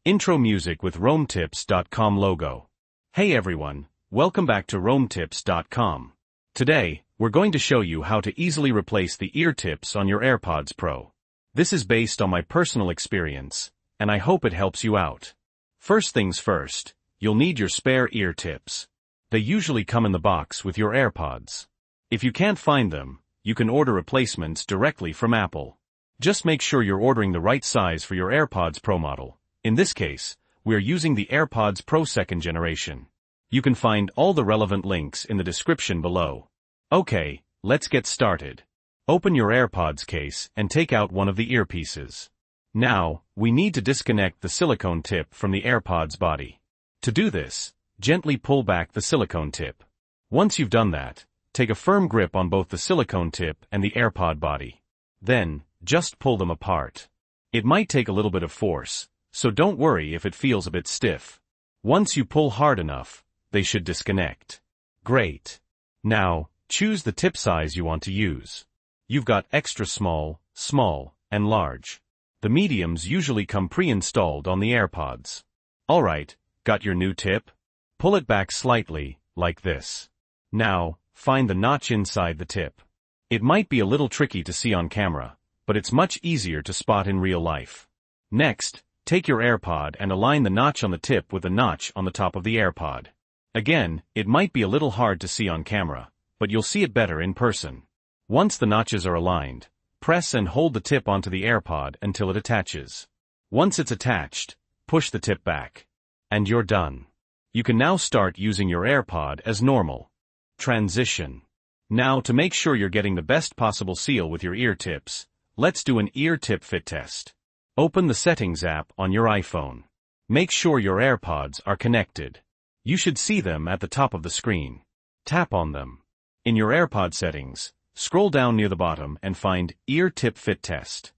Intro music with RoamTips.com logo. Hey everyone, welcome back to RoamTips.com. Today, we're going to show you how to easily replace the ear tips on your AirPods Pro. This is based on my personal experience, and I hope it helps you out. First things first, you'll need your spare ear tips. They usually come in the box with your AirPods. If you can't find them, you can order replacements directly from Apple. Just make sure you're ordering the right size for your AirPods Pro model. In this case, we are using the AirPods Pro 2nd generation. You can find all the relevant links in the description below. Okay, let's get started. Open your AirPods case and take out one of the earpieces. Now, we need to disconnect the silicone tip from the AirPods body. To do this, gently pull back the silicone tip. Once you've done that, take a firm grip on both the silicone tip and the AirPod body. Then, just pull them apart. It might take a little bit of force, so don't worry if it feels a bit stiff. Once you pull hard enough, they should disconnect. Great. Now, choose the tip size you want to use. You've got extra small, small, and large. The mediums usually come pre-installed on the AirPods. Alright, got your new tip? Pull it back slightly, like this. Now, find the notch inside the tip. It might be a little tricky to see on camera, but it's much easier to spot in real life. Next, take your AirPod and align the notch on the tip with the notch on the top of the AirPod. Again, it might be a little hard to see on camera, but you'll see it better in person. Once the notches are aligned, press and hold the tip onto the AirPod until it attaches. Once it's attached, push the tip back. And you're done. You can now start using your AirPod as normal. Transition. Now, to make sure you're getting the best possible seal with your ear tips, let's do an ear tip fit test. Open the Settings app on your iPhone. Make sure your AirPods are connected. You should see them at the top of the screen. Tap on them. In your AirPod settings, scroll down near the bottom and find Ear Tip Fit Test.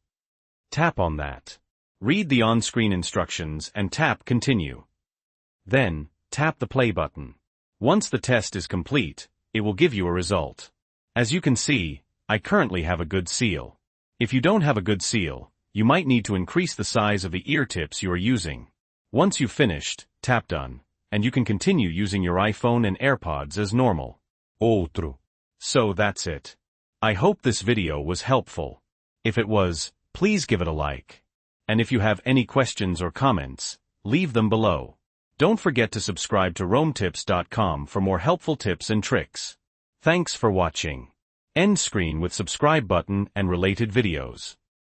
Tap on that. Read the on-screen instructions and tap Continue. Then, tap the play button. Once the test is complete, it will give you a result. As you can see, I currently have a good seal. If you don't have a good seal, you might need to increase the size of the ear tips you are using. Once you've finished, tap Done, and you can continue using your iPhone and AirPods as normal. Outro. So that's it. I hope this video was helpful. If it was, please give it a like. And if you have any questions or comments, leave them below. Don't forget to subscribe to RoamTips.com for more helpful tips and tricks. Thanks for watching. End screen with subscribe button and related videos.